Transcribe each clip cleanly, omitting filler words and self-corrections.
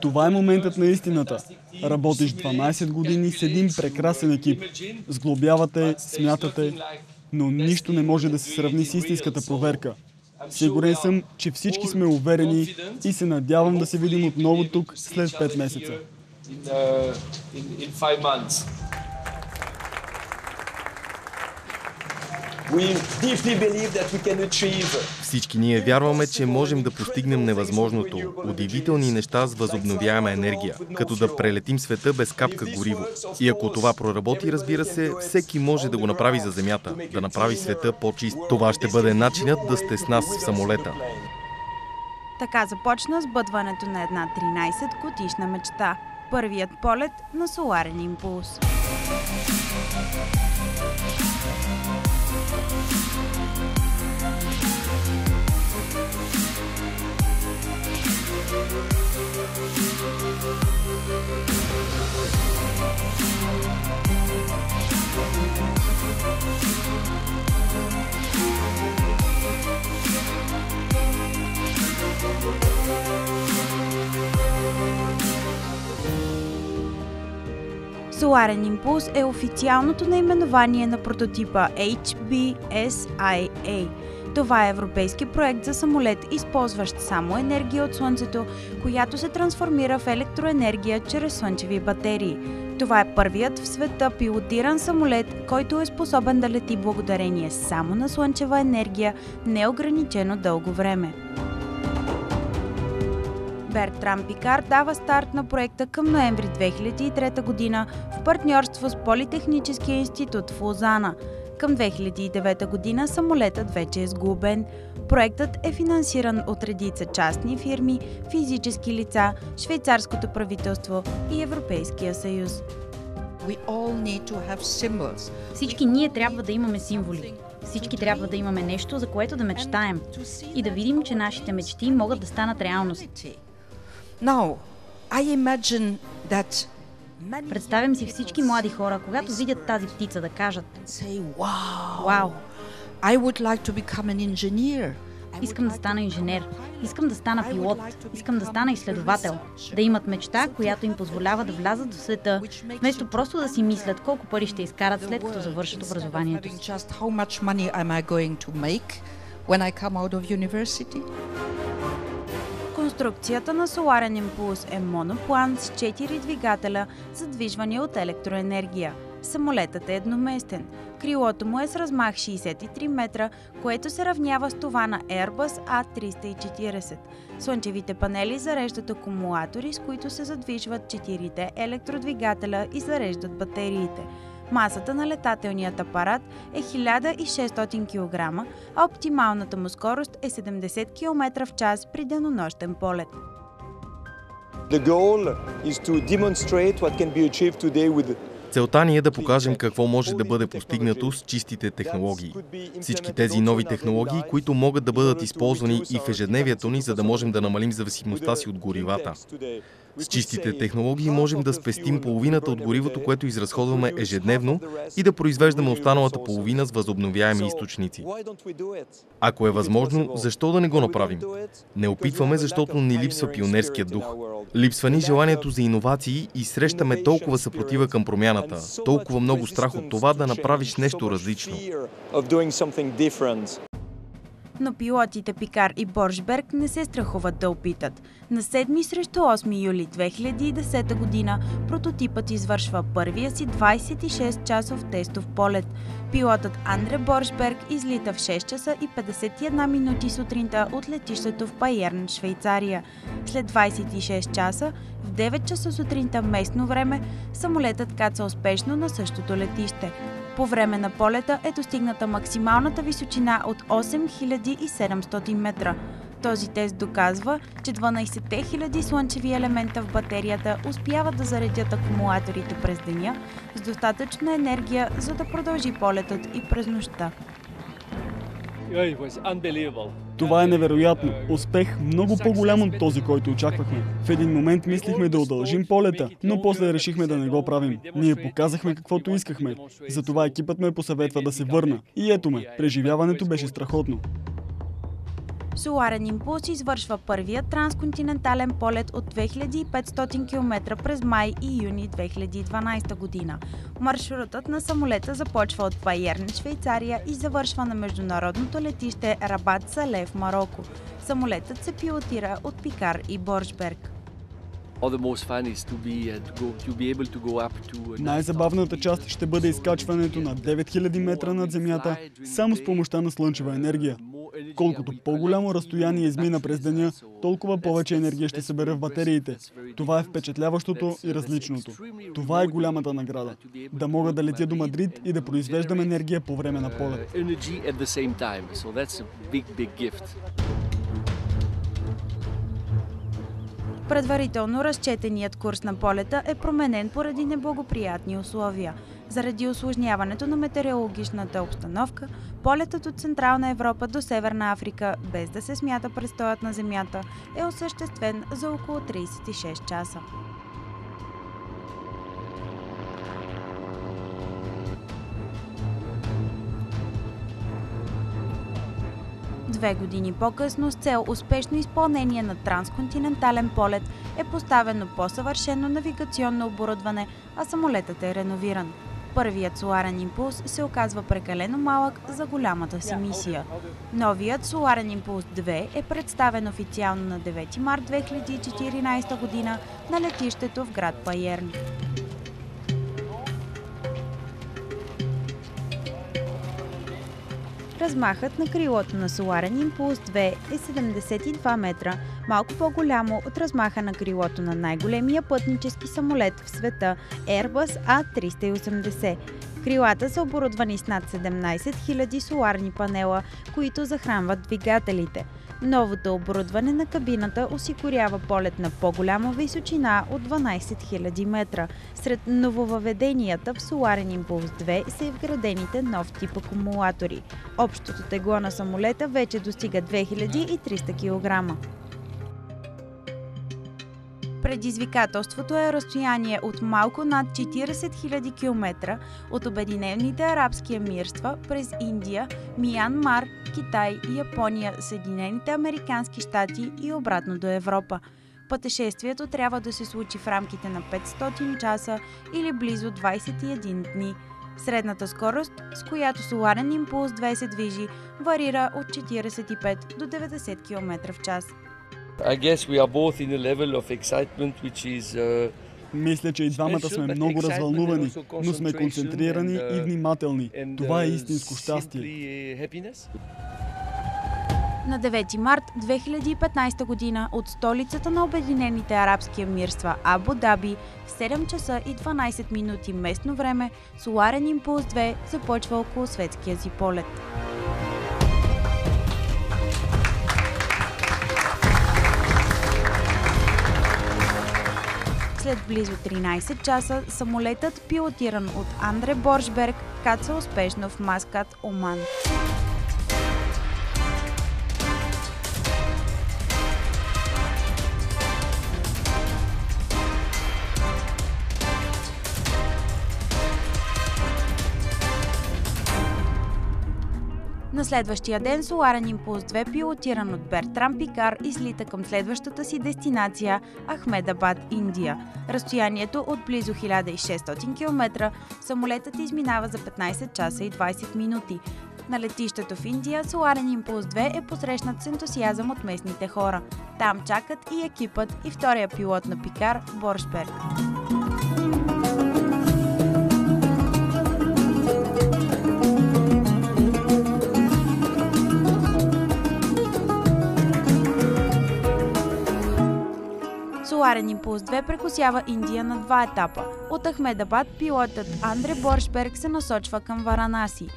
Това е моментът на истината. Работиш 12 години с един прекрасен екип. Сглобявате, смятате, но нищо не може да се сравни с истинската проверка. Сигурен съм, че всички сме уверени и се надявам да се видим отново тук след 5 месеца. Всички ние вярваме, че можем да постигнем невъзможното. Удивителни неща с възобновяема енергия, като да прелетим света без капка гориво. И ако това проработи, разбира се, всеки може да го направи за Земята, да направи света по-чист. Това ще бъде начинът да сте с нас в самолета. Така започна сбъдването на една 13-годишна мечта. Първият полет на Соларен импулс. Соларен импулс е официалното наименование на прототипа HBSIA. Това е европейски проект за самолет, използващ само енергия от Слънцето, която се трансформира в електроенергия чрез слънчеви батерии. Това е първият в света пилотиран самолет, който е способен да лети благодарение само на слънчева енергия неограничено дълго време. Бертран Пикар дава старт на проекта към ноември 2003 година в партньорство с Политехническия институт в Лозана. Към 2009 година самолетът вече е сглобен. Проектът е финансиран от редица частни фирми, физически лица, швейцарското правителство и Европейския съюз. Всички ние трябва да имаме символи. Всички трябва да имаме нещо, за което да мечтаем и да видим, че нашите мечти могат да станат реалност. Представям си всички млади хора, когато видят тази птица, да кажат: "Вау! Искам да стана инженер, искам да стана пилот, искам да стана изследовател", да имат мечта, която им позволява да влязат в света, вместо просто да си мислят колко пари ще изкарат след като завършат образованието си. Конструкцията на Соларен импулс е моноплан с 4 двигателя, задвижвани от електроенергия. Самолетът е едноместен. Крилото му е с размах 63 метра, което се равнява с това на Airbus A340. Слънчевите панели зареждат акумулатори, с които се задвижват 4 електродвигателя и зареждат батериите. Масата на летателният апарат е 1600 кг, а оптималната му скорост е 70 км в час при денонощен полет. Целта ни е да покажем какво може да бъде постигнато с чистите технологии. Всички тези нови технологии, които могат да бъдат използвани и в ежедневието ни, за да можем да намалим зависимостта си от горивата. С чистите технологии можем да спестим половината от горивото, което изразходваме ежедневно, и да произвеждаме останалата половина с възобновяеми източници. Ако е възможно, защо да не го направим? Не опитваме, защото ни липсва пионерския дух. Липсва ни желанието за иновации и срещаме толкова съпротива към промяната, толкова много страх от това да направиш нещо различно. Но пилотите Пикар и Боршберг не се страхуват да опитат. На 7 срещу 8 юли 2010 година прототипът извършва първия си 26-часов тестов полет. Пилотът Андре Боршберг излита в 6 часа и 51 минути сутринта от летището в Пайерн, Швейцария. След 26 часа, в 9 часа сутринта местно време, самолетът каца успешно на същото летище. По време на полета е достигната максималната височина от 8700 метра. Този тест доказва, че 12 000 слънчеви елемента в батерията успяват да заредят акумулаторите през деня с достатъчна енергия, за да продължи полетът и през нощта. Това е невероятно. Успех много по-голям от този, който очаквахме. В един момент мислихме да удължим полета, но после решихме да не го правим. Ние показахме каквото искахме. Затова екипът ме посъветва да се върна. И ето ме, преживяването беше страхотно. Соларен импулс извършва първият трансконтинентален полет от 2500 км през май и юни 2012 година. Маршрутът на самолета започва от Байерн, Швейцария и завършва на международното летище Рабат Сале в Мароко. Самолетът се пилотира от Пикар и Боршберг. Най-забавната част ще бъде изкачването на 9000 метра над земята само с помощта на слънчева енергия. Колкото по-голямо разстояние измина през деня, толкова повече енергия ще събере в батериите. Това е впечатляващото и различното. Това е голямата награда. Да мога да летя до Мадрид и да произвеждам енергия по време на полет. Предварително разчетеният курс на полета е променен поради неблагоприятни условия. Заради усложняването на метеорологичната обстановка, полетът от Централна Европа до Северна Африка, без да се смята престоят на Земята, е осъществен за около 36 часа. Две години по-късно, с цел успешно изпълнение на трансконтинентален полет, е поставено по-съвършено навигационно оборудване, а самолетът е реновиран. Първият соларен импулс се оказва прекалено малък за голямата си мисия. Новият соларен импулс 2 е представен официално на 9 март 2014 година на летището в град Байерн. Размахът на крилото на соларен импулс 2 е 72 метра, малко по-голямо от размаха на крилото на най-големия пътнически самолет в света Airbus A380. Крилата са оборудвани с над 17 000 соларни панела, които захранват двигателите. Новото оборудване на кабината осигурява полет на по-голяма височина от 12 000 метра. Сред нововъведенията в соларен импулс 2 са и вградените нов тип акумулатори. Общото тегло на самолета вече достига 2300 кг. Предизвикателството е разстояние от малко над 40 000 км от Обединените арабски емирства през Индия, Миянмар, Китай, Япония, Съединените американски щати и обратно до Европа. Пътешествието трябва да се случи в рамките на 500 часа или близо 21 дни. Средната скорост, с която соларен импулс 2 се движи, варира от 45 до 90 км в час. Мисля, че и двамата сме много развълнувани, но сме концентрирани и внимателни. Това е истинско щастие. На 9 март 2015 година от столицата на Обединените арабски емирства Абу Даби в 7 часа и 12 минути местно време соларен импулс 2 започва около светския си полет. След близо 13 часа самолетът, пилотиран от Андре Боршберг, каца успешно в Маскат, Оман. На следващия ден соларен импулс 2, пилотиран от Бертран Пикар, излита към следващата си дестинация Ахмедабад, Индия. Разстоянието от близо 1600 км, самолетът изминава за 15 часа и 20 минути. На летището в Индия соларен импулс 2 е посрещнат с ентусиазъм от местните хора. Там чакат и екипът и втория пилот на Пикар, Боршберг. Соларен импулс 2 прекосява Индия на 2 етапа. От Ахмедабад пилотът Андре Боршберг се насочва към Варанаси.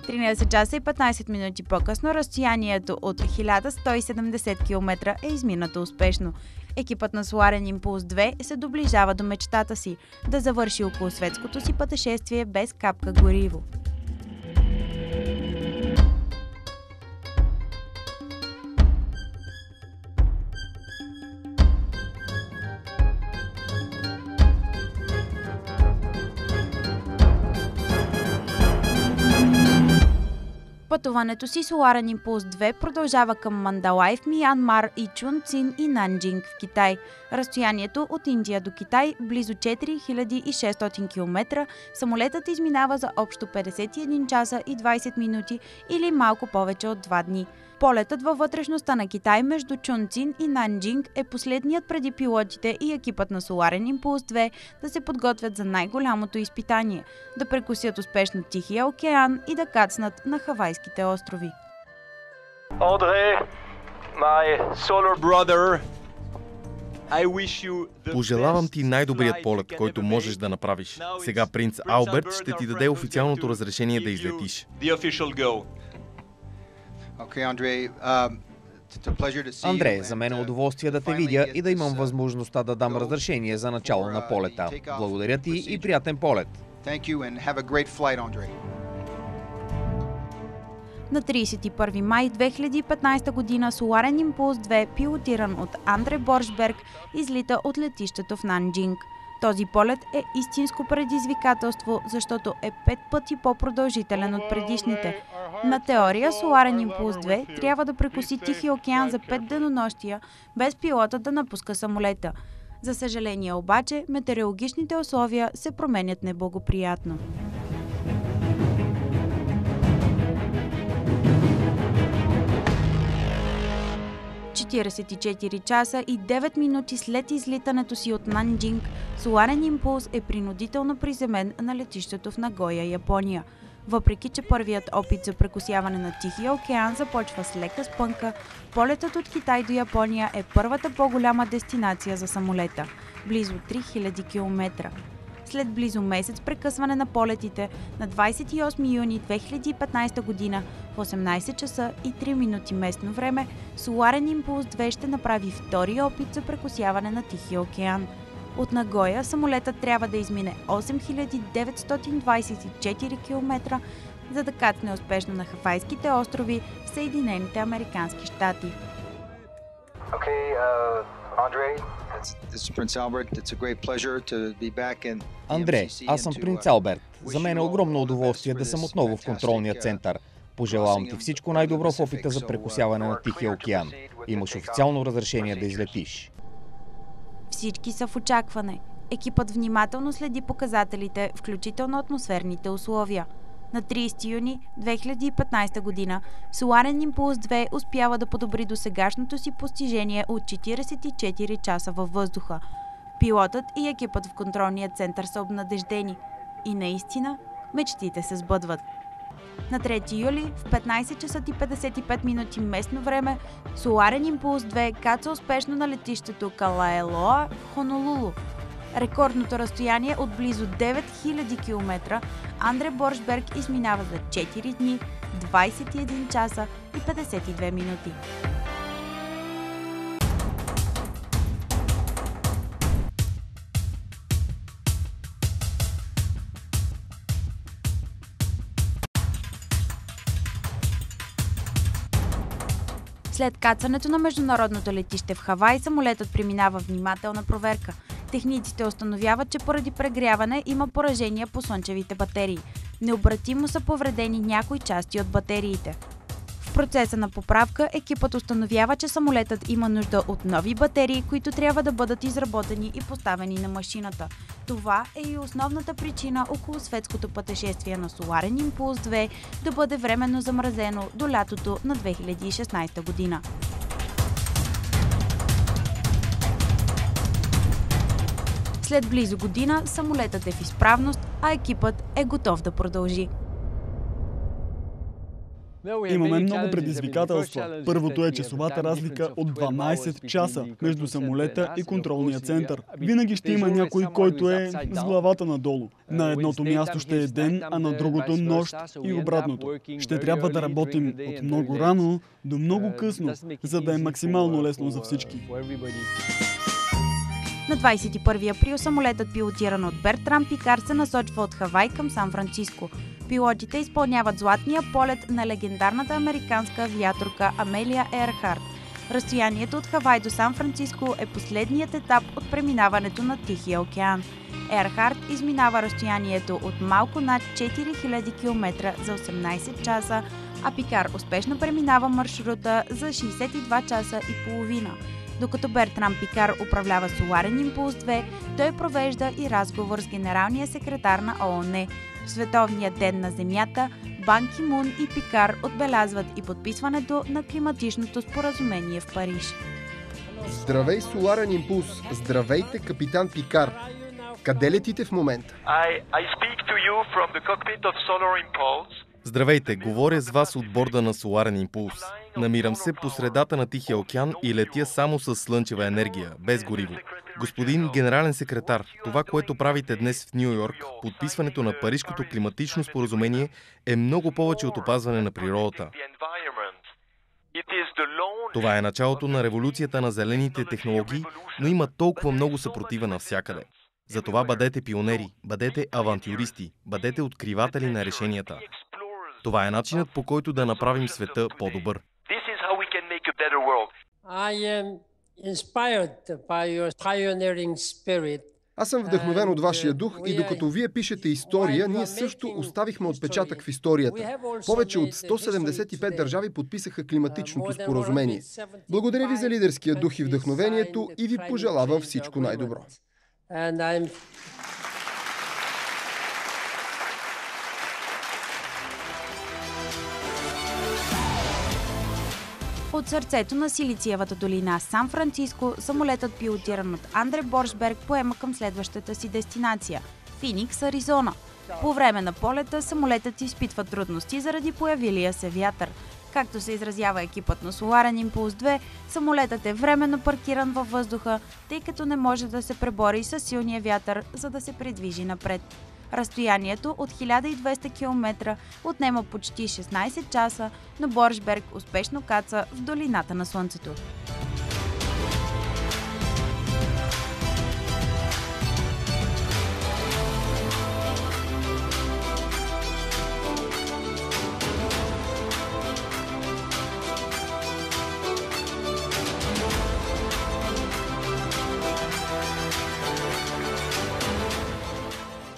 13 часа и 15 минути по-късно разстоянието от 1170 км е изминато успешно. Екипът на соларен импулс 2 се доближава до мечтата си – да завърши околосветското си пътешествие без капка гориво. пътуването си Соларен импулс 2 продължава към Мандалай в Миянмар и Чунцин и Нанджинг в Китай. Разстоянието от Индия до Китай близо 4600 км. Самолетът изминава за общо 51 часа и 20 минути или малко повече от 2 дни. Полетът във вътрешността на Китай между Чунцин и Нанджинг е последният преди пилотите и екипът на Соларен импулс 2 да се подготвят за най-голямото изпитание – да прекусят успешно Тихия океан и да кацнат на Хавайските острови. André, my solar brother, Пожелавам ти най-добрият полет, който можеш да направиш. Сега принц Алберт ще ти даде официалното разрешение да излетиш. Андре, за мен е удоволствие да те видя и да имам възможността да дам разрешение за начало на полета. Благодаря ти и приятен полет. На 31 май 2015 година Соларен импулс 2, пилотиран от Андре Боршберг, излита от летището в Нанджинг. Този полет е истинско предизвикателство, защото е 5 пъти по-продължителен от предишните. На теория Соларен импулс 2 трябва да прекоси Тихия океан за 5 денонощия, без пилота да напуска самолета. За съжаление обаче, метеорологичните условия се променят неблагоприятно. 44 часа и 9 минути след излитането си от Нанджинг, Соларен импулс е принудително приземен на летището в Нагоя, Япония. Въпреки че първият опит за прекосяване на Тихия океан започва с лека спънка, полетът от Китай до Япония е първата по-голяма дестинация за самолета – близо 3000 км. След близо месец прекъсване на полетите, на 28 юни 2015 година в 18 часа и 3 минути местно време, Соларен импулс 2 ще направи втори опит за прекосяване на Тихия океан. От Нагоя самолетът трябва да измине 8924 км, за да кацне успешно на Хавайските острови в Съединените американски щати. Андре, аз съм принц Алберт. За мен е огромно удоволствие да съм отново в контролния център. Пожелавам ти всичко най-добро в опита за прекосяване на Тихия океан. Имаш официално разрешение да излетиш. Всички са в очакване. Екипът внимателно следи показателите, включително атмосферните условия. На 30 юни 2015 година Соларен импулс 2 успява да подобри досегашното си постижение от 44 часа във въздуха. Пилотът и екипът в контролния център са обнадеждени. И наистина, мечтите се сбъдват. На 3 юли в 15 часа и 55 минути местно време Соларен импулс 2 каца успешно на летището Калаелоа в Хонолулу. Рекордното разстояние от близо 9000 км Андре Боршберг изминава за 4 дни, 21 часа и 52 минути. След кацането на международното летище в Хавай, самолетът преминава внимателна проверка. Техниците установяват, че поради прегряване има поражения по слънчевите батерии. Необратимо са повредени някои части от батериите. В процеса на поправка екипът установява, че самолетът има нужда от нови батерии, които трябва да бъдат изработени и поставени на машината. Това е и основната причина около светското пътешествие на Соларен импулс 2 да бъде временно замразено до лятото на 2016 година. След близо година самолетът е в изправност, а екипът е готов да продължи. Имаме много предизвикателства. Първото е часовата разлика от 12 часа между самолета и контролния център. Винаги ще има някой, който е с главата надолу. На едното място ще е ден, а на другото нощ и обратното. Ще трябва да работим от много рано до много късно, за да е максимално лесно за всички. На 21 април самолетът, пилотиран от Бертран Пикар, се насочва от Хавай към Сан-Франциско. Пилотите изпълняват златния полет на легендарната американска авиаторка Амелия Еърхарт. Разстоянието от Хавай до Сан-Франциско е последният етап от преминаването на Тихия океан. Еърхарт изминава разстоянието от малко над 4000 км за 18 часа, а Пикар успешно преминава маршрута за 62 часа и половина. Докато Бертран Пикар управлява Соларен импулс 2, той провежда и разговор с генералния секретар на ООН. В Световния ден на Земята Бан Ки Мун и Пикар отбелязват и подписването на климатичното споразумение в Париж. Здравей, Соларен импулс! Здравейте, капитан Пикар! Къде летите в момента? I speak to you from the cockpit of Solar Impulse. Здравейте, говоря с вас от борда на Соларен импулс. Намирам се по средата на Тихия океан и летя само с слънчева енергия, без гориво. Господин генерален секретар, това, което правите днес в Ню Йорк, подписването на Парижкото климатично споразумение, е много повече от опазване на природата. Това е началото на революцията на зелените технологии, но има толкова много съпротива навсякъде. Затова бъдете пионери, бъдете авантюристи, бъдете откриватели на решенията. Това е начинът, по който да направим света по-добър. Аз съм вдъхновен от вашия дух и докато вие пишете история, ние също оставихме отпечатък в историята. Повече от 175 държави подписаха климатичното споразумение. Благодаря ви за лидерския дух и вдъхновението и ви пожелавам всичко най-добро. От сърцето на Силициевата долина Сан Франциско, самолетът, пилотиран от Андре Боршберг, поема към следващата си дестинация – Финикс, Аризона. По време на полета самолетът изпитва трудности заради появилия се вятър. Както се изразява екипът на Соларен импулс 2, самолетът е временно паркиран във въздуха, тъй като не може да се пребори с силния вятър, за да се придвижи напред. Разстоянието от 1200 км отнема почти 16 часа, но Боршберг успешно каца в долината на Слънцето.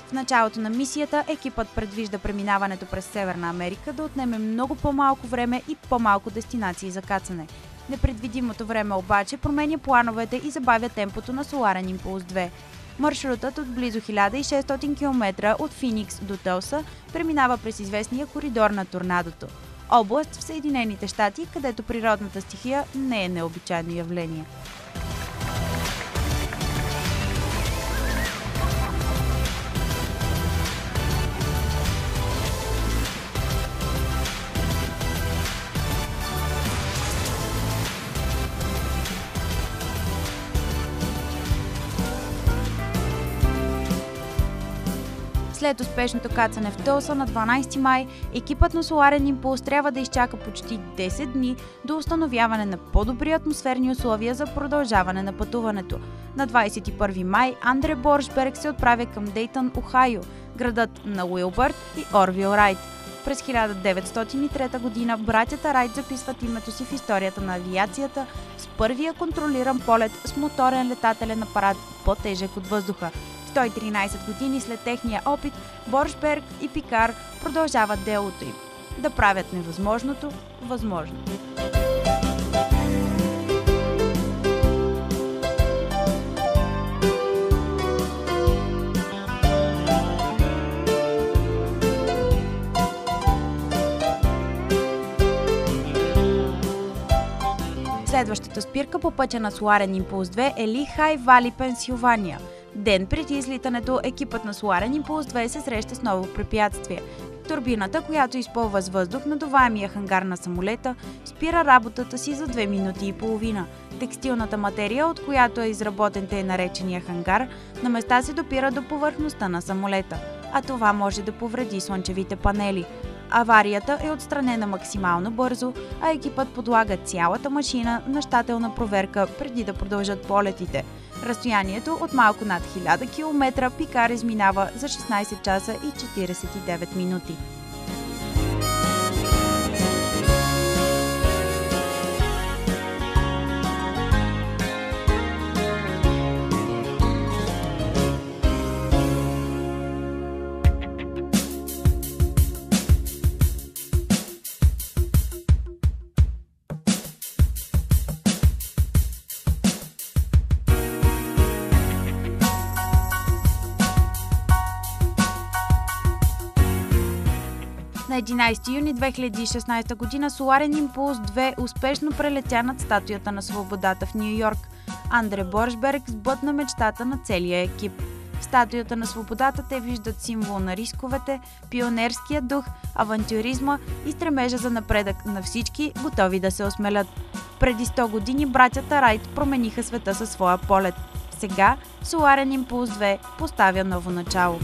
В началото на мисията екипът предвижда преминаването през Северна Америка да отнеме много по-малко време и по-малко дестинации за кацане. Непредвидимото време обаче променя плановете и забавя темпото на Соларен импулс 2. Маршрутът от близо 1600 км от Финикс до Тулса преминава през известния коридор на торнадото. Област в Съединените щати, където природната стихия не е необичайно явление. След успешното кацане в Тулса на 12 май, екипът на Соларен импулс трябва да изчака почти 10 дни до установяване на по-добри атмосферни условия за продължаване на пътуването. На 21 май Андре Боршберг се отправя към Дейтън, Охайо, градът на Уилбърт и Орвил Райт. През 1903 година братята Райт записват името си в историята на авиацията с първия контролиран полет с моторен летателен апарат по-тежък от въздуха. 113 години след техния опит, Боршберг и Пикар продължават делото им – да правят невъзможното възможно. Следващата спирка по пътя на Соларен импулс 2 е Лихай Вали, Пенсилвания. Ден преди излитането, екипът на Соларен импулс 2 се среща с ново препятствие. Турбината, която изпълва с въздух надуваемия хангар на самолета, спира работата си за 2 минути и половина. Текстилната материя, от която е изработен тъй наречения хангар, на места се допира до повърхността на самолета, а това може да повреди слънчевите панели. Аварията е отстранена максимално бързо, а екипът подлага цялата машина на щателна проверка преди да продължат полетите. Разстоянието от малко над 1000 км Пикар изминава за 16 часа и 49 минути. На 11 юни 2016 година Соларен импулс 2 успешно прелетя над статуята на свободата в Ню Йорк. Андре Боршберг сбъдна мечтата на целия екип. В статуята на свободата те виждат символ на рисковете, пионерския дух, авантюризма и стремежа за напредък на всички, готови да се осмелят. Преди 100 години братята Райт промениха света със своя полет. Сега Соларен импулс 2 поставя ново начало.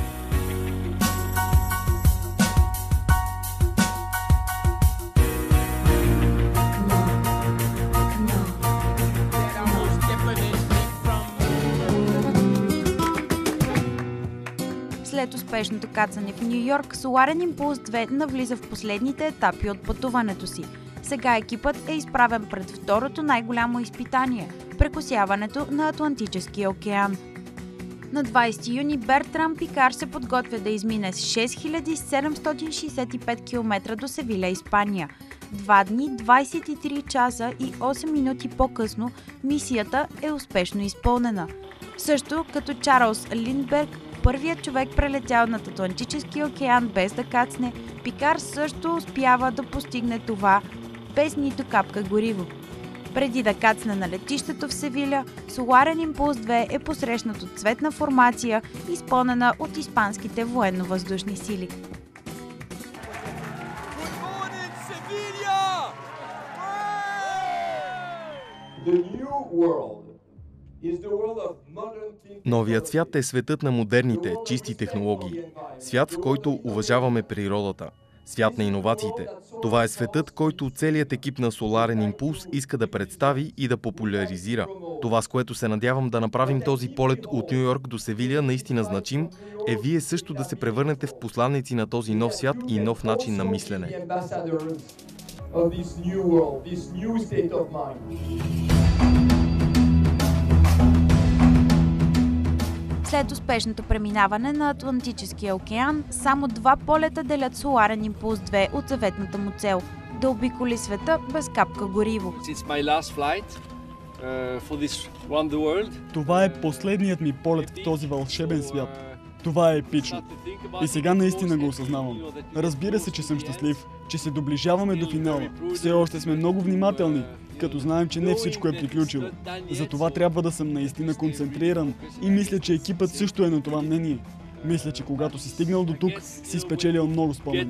След успешното кацане в Ню Йорк, Соларен импулс 2 навлиза в последните етапи от пътуването си. Сега екипът е изправен пред второто най-голямо изпитание – прекосяването на Атлантическия океан. На 20 юни Бертран Пикар се подготвя да измине с 6765 км до Севиля, Испания. 2 дни, 23 часа и 8 минути по-късно мисията е успешно изпълнена. Също като Чарлз Линдберг, първият човек прелетял над Атлантическия океан без да кацне, Пикар също успява да постигне това без нито капка гориво. Преди да кацне на летището в Севиля, Соларен импулс 2 е посрещнат от цветна формация, изпълнена от испанските военно-въздушни сили. Новият свят е светът на модерните, чисти технологии. Свят, в който уважаваме природата. Свят на иновациите. Това е светът, който целият екип на Соларен импулс иска да представи и да популяризира. Това, с което се надявам да направим този полет от Ню Йорк до Севиля наистина значим, е вие също да се превърнете в посланици на този нов свят и нов начин на мислене. След успешното преминаване на Атлантическия океан, само 2 полета делят Соларен импулс 2 от заветната му цел – да обиколи света без капка гориво. Това е последният ми полет в този вълшебен свят. Това е епично. И сега наистина го осъзнавам. Разбира се, че съм щастлив, че се доближаваме до финала. Все още сме много внимателни, като знаем, че не всичко е приключило. Затова трябва да съм наистина концентриран и мисля, че екипът също е на това мнение. Мисля, че когато си стигнал до тук, си спечелил много спомени.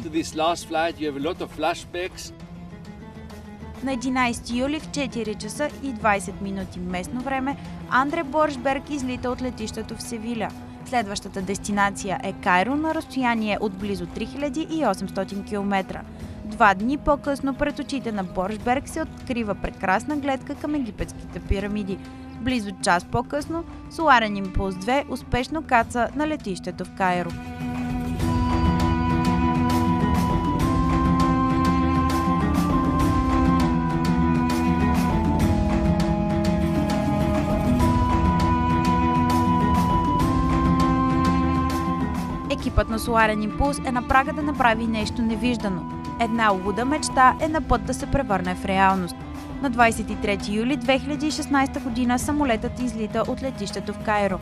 На 11 юли в 4 часа и 20 минути местно време Андре Боршберг излита от летището в Севиля. Следващата дестинация е Кайро на разстояние от близо 3800 км. 2 дни по-късно пред очите на Боршберг се открива прекрасна гледка към египетските пирамиди. Близо час по-късно Соларен импулс 2 успешно каца на летището в Кайро. Екипът на Соларен импулс е на прага да направи нещо невиждано. Една луда мечта е на път да се превърне в реалност. На 23 юли 2016 година самолетът излита от летището в Кайро.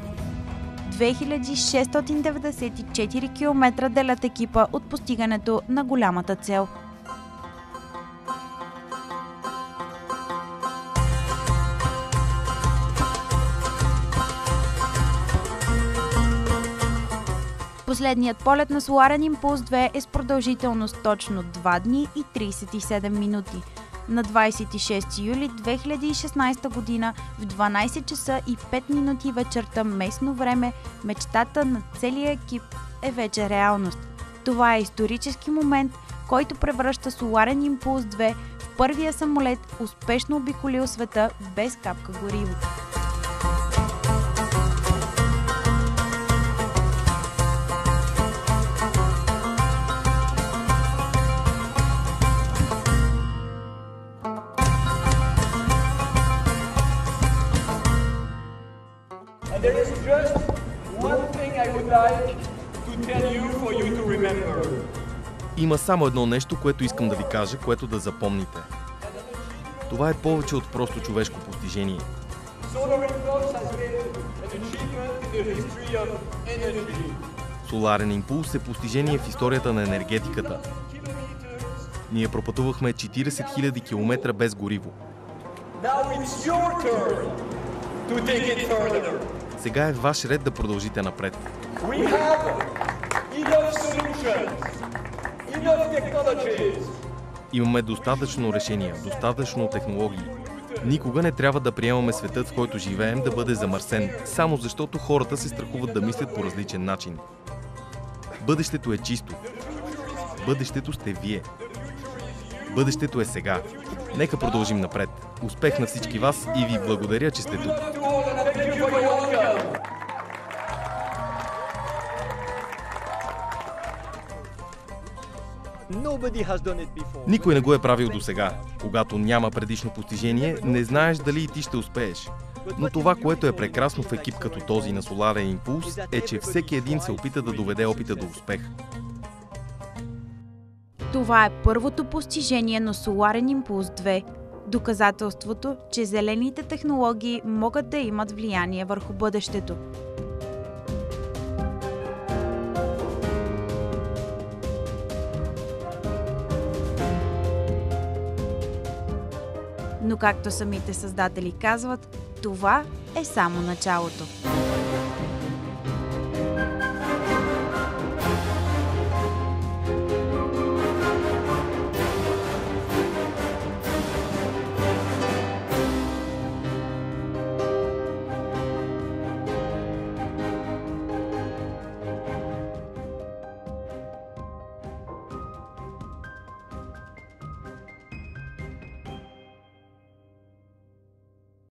2694 км делят екипа от постигането на голямата цел. Последният полет на Соларен импулс 2 е с продължителност точно 2 дни и 37 минути. На 26 юли 2016 година в 12 часа и 5 минути вечерта местно време мечтата на целия екип е вече реалност. Това е исторически момент, който превръща Соларен импулс 2 в първия самолет, успешно обиколил света без капка гориво. There is just one thing I would like to tell you for you to remember. Има само едно нещо, което искам да ви кажа, което да запомните. Това е повече от просто човешко постижение. Соларен импулс е постижение в историята на енергетиката. Ние пропътувахме 40 000 км без гориво. Сега е ваш ред да продължите напред. Имаме достатъчно решения, достатъчно технологии. Никога не трябва да приемаме светът, в който живеем, да бъде замърсен, само защото хората се страхуват да мислят по различен начин. Бъдещето е чисто. Бъдещето сте вие. Бъдещето е сега. Нека продължим напред. Успех на всички вас и ви благодаря, че сте тук. Никой не го е правил досега. Когато няма предишно постижение, не знаеш дали и ти ще успееш. Но това, което е прекрасно в екип като този на Соларен импулс, е, че всеки един се опита да доведе опита до успех. Това е първото постижение на Соларен импулс 2. Доказателството, че зелените технологии могат да имат влияние върху бъдещето. Но както самите създатели казват, това е само началото.